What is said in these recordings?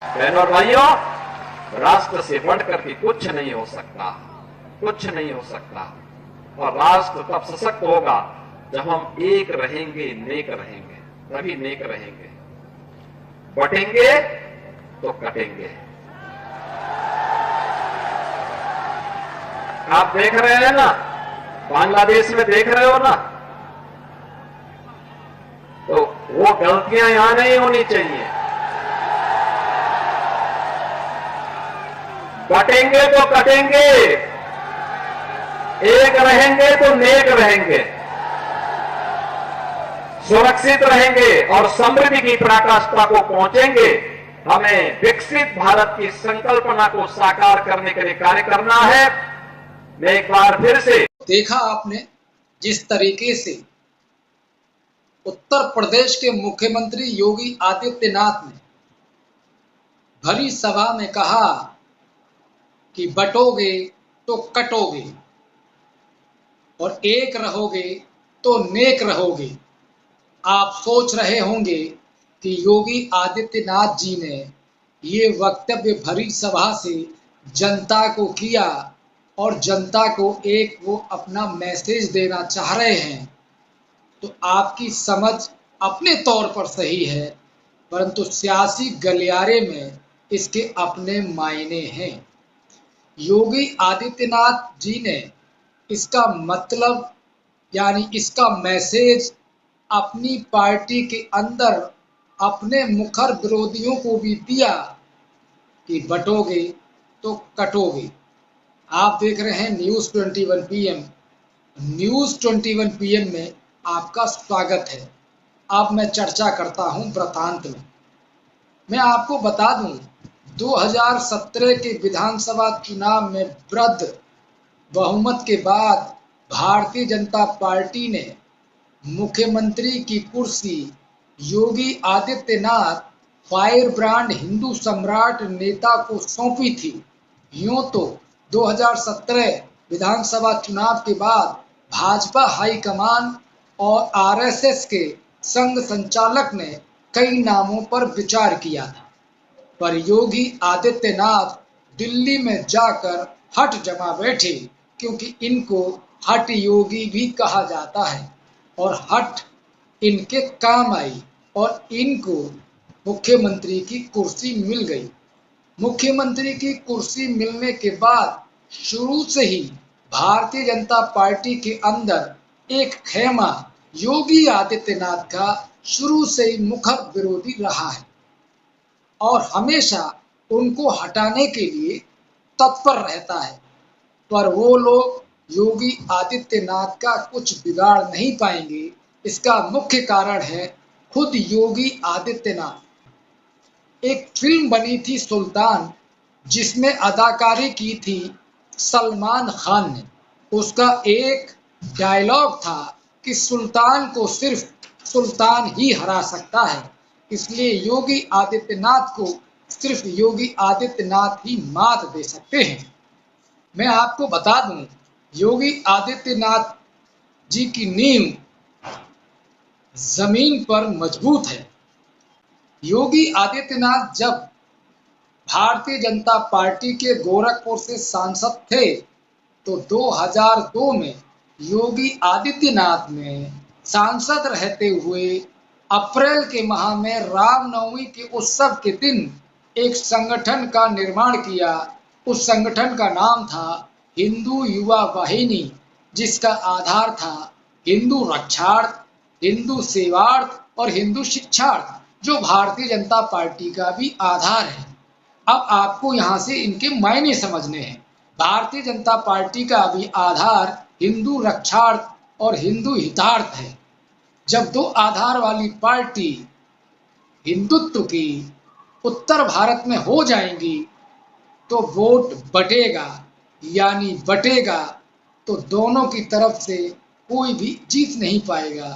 बहनों और भाइयों, राष्ट्र से बढ़कर के कुछ नहीं हो सकता, कुछ नहीं हो सकता। और राष्ट्र तब सशक्त होगा जब हम एक रहेंगे, नेक रहेंगे, तभी नेक रहेंगे। बटेंगे तो कटेंगे। आप देख रहे हैं ना, बांग्लादेश में देख रहे हो ना, तो वो गलतियां यहां नहीं होनी चाहिए। बटेंगे तो कटेंगे, एक रहेंगे तो नेक रहेंगे, सुरक्षित रहेंगे और समृद्धि की पराकाष्ठा को पहुंचेंगे। हमें विकसित भारत की संकल्पना को साकार करने के लिए कार्य करना है। मैं एक बार फिर से देखा आपने जिस तरीके से उत्तर प्रदेश के मुख्यमंत्री योगी आदित्यनाथ ने भरी सभा में कहा कि बटोगे तो कटोगे और एक रहोगे तो नेक रहोगे। आप सोच रहे होंगे कि योगी आदित्यनाथ जी ने ये वक्तव्य भरी सभा से जनता को किया और जनता को एक वो अपना मैसेज देना चाह रहे हैं। तो आपकी समझ अपने तौर पर सही है, परंतु सियासी गलियारे में इसके अपने मायने हैं। योगी आदित्यनाथ जी ने इसका मतलब यानी इसका मैसेज अपनी पार्टी के अंदर अपने मुखर विरोधियों को भी दिया कि बटोगे तो कटोगे। आप देख रहे हैं न्यूज़ 21 पीएम। न्यूज़ 21 पीएम में आपका स्वागत है। अब मैं चर्चा करता हूं वृत्तांत में। मैं आपको बता दूं, 2017 के विधानसभा चुनाव में वृद्ध बहुमत के बाद भारतीय जनता पार्टी ने मुख्यमंत्री की कुर्सी योगी आदित्यनाथ फायर ब्रांड हिंदू सम्राट नेता को सौंपी थी। यूं तो 2017 विधानसभा चुनाव के बाद भाजपा हाईकमान और आरएसएस के संघ संचालक ने कई नामों पर विचार किया था, पर योगी आदित्यनाथ दिल्ली में जाकर हट जमा बैठे, क्योंकि इनको हट योगी भी कहा जाता है और हट इनके काम आई और इनको मुख्यमंत्री की कुर्सी मिल गई। मुख्यमंत्री की कुर्सी मिलने के बाद शुरू से ही भारतीय जनता पार्टी के अंदर एक खेमा योगी आदित्यनाथ का शुरू से ही मुखर विरोधी रहा है और हमेशा उनको हटाने के लिए तत्पर रहता है। पर वो लोग योगी आदित्यनाथ का कुछ बिगाड़ नहीं पाएंगे। इसका मुख्य कारण है खुद योगी आदित्यनाथ। एक फिल्म बनी थी सुल्तान, जिसमें अदाकारी की थी सलमान खान ने। उसका एक डायलॉग था कि सुल्तान को सिर्फ सुल्तान ही हरा सकता है, इसलिए योगी आदित्यनाथ को सिर्फ योगी आदित्यनाथ ही मात दे सकते हैं। मैं आपको बता दूं, योगी आदित्यनाथ जी की नींव जमीन पर मजबूत है। योगी आदित्यनाथ जब भारतीय जनता पार्टी के गोरखपुर से सांसद थे तो 2002 में योगी आदित्यनाथ ने सांसद रहते हुए अप्रैल के माह में रामनवमी के उत्सव के दिन एक संगठन का निर्माण किया। उस संगठन का नाम था हिंदू युवा वाहिनी, जिसका आधार था हिंदू रक्षार्थ, हिंदू सेवार्थ और हिंदू शिक्षार्थ, जो भारतीय जनता पार्टी का भी आधार है। अब आपको यहाँ से इनके मायने समझने हैं। भारतीय जनता पार्टी का भी आधार हिंदू रक्षार्थ और हिंदू हितार्थ है। जब दो आधार वाली पार्टी हिंदुत्व की उत्तर भारत में हो जाएंगी तो वोट बटेगा, यानी बटेगा तो दोनों की तरफ से कोई भी जीत नहीं पाएगा।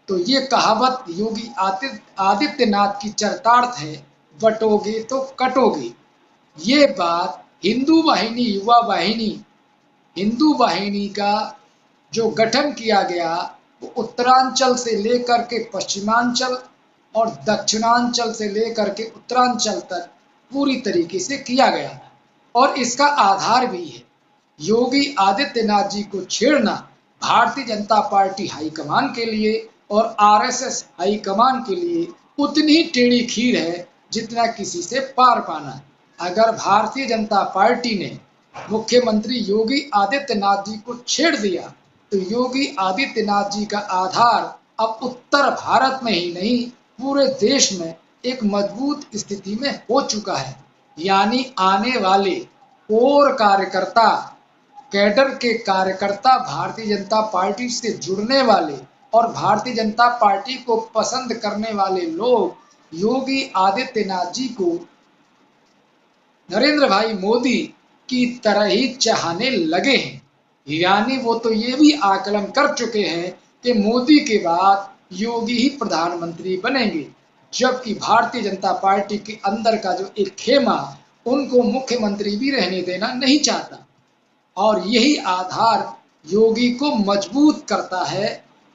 तो ये कहावत योगी आदित्यनाथ की चरितार्थ है, बटोगे तो कटोगे। ये बात हिंदू वाहिनी युवा वाहिनी, हिंदू वाहिनी का जो गठन किया गया वो उत्तरांचल से लेकर के पश्चिमांचल और दक्षिणांचल से लेकर के उत्तरांचल तक पूरी तरीके से किया गया था और इसका आधार भी है। योगी आदित्यनाथ जी को छेड़ना भारतीय जनता पार्टी हाईकमान के लिए और आरएसएस हाईकमान के लिए उतनी टेढ़ी खीर है जितना किसी से पार पाना। अगर भारतीय जनता पार्टी ने मुख्यमंत्री योगी आदित्यनाथ जी को छेड़ दिया तो योगी आदित्यनाथ जी का आधार अब उत्तर भारत में ही नहीं पूरे देश में एक मजबूत स्थिति में हो चुका है। यानी आने वाले कोर कार्यकर्ता, कैडर के कार्यकर्ता, भारतीय जनता पार्टी से जुड़ने वाले और भारतीय जनता पार्टी को पसंद करने वाले लोग योगी आदित्यनाथ जी को नरेंद्र भाई मोदी की तरह ही चाहने लगे हैं। यानी वो तो ये भी आकलन कर चुके हैं कि मोदी के बाद योगी ही प्रधानमंत्री बनेंगे, जबकि भारतीय जनता पार्टी के अंदर का जो एक खेमा उनको मुख्यमंत्री भी रहने देना नहीं चाहता। और यही आधार योगी को मजबूत करता है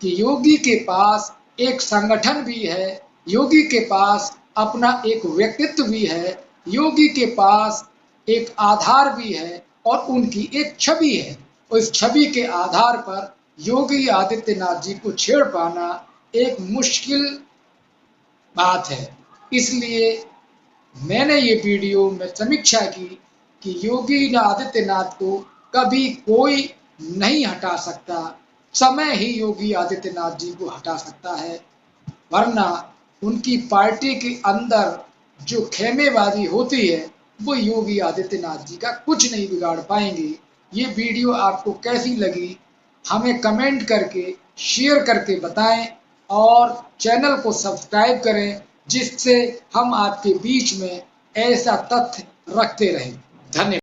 कि योगी के पास एक संगठन भी है, योगी के पास अपना एक व्यक्तित्व भी है, योगी के पास एक आधार भी है और उनकी एक छवि है। उस छवि के आधार पर योगी आदित्यनाथ जी को छेड़ पाना एक मुश्किल बात है। इसलिए मैंने ये वीडियो में समीक्षा की कि योगी आदित्यनाथ को कभी कोई नहीं हटा सकता, समय ही योगी आदित्यनाथ जी को हटा सकता है, वरना उनकी पार्टी के अंदर जो खेमेबाजी होती है वो योगी आदित्यनाथ जी का कुछ नहीं बिगाड़ पाएंगे। ये वीडियो आपको कैसी लगी हमें कमेंट करके, शेयर करके बताएं और चैनल को सब्सक्राइब करें, जिससे हम आपके बीच में ऐसा तथ्य रखते रहें। धन्यवाद।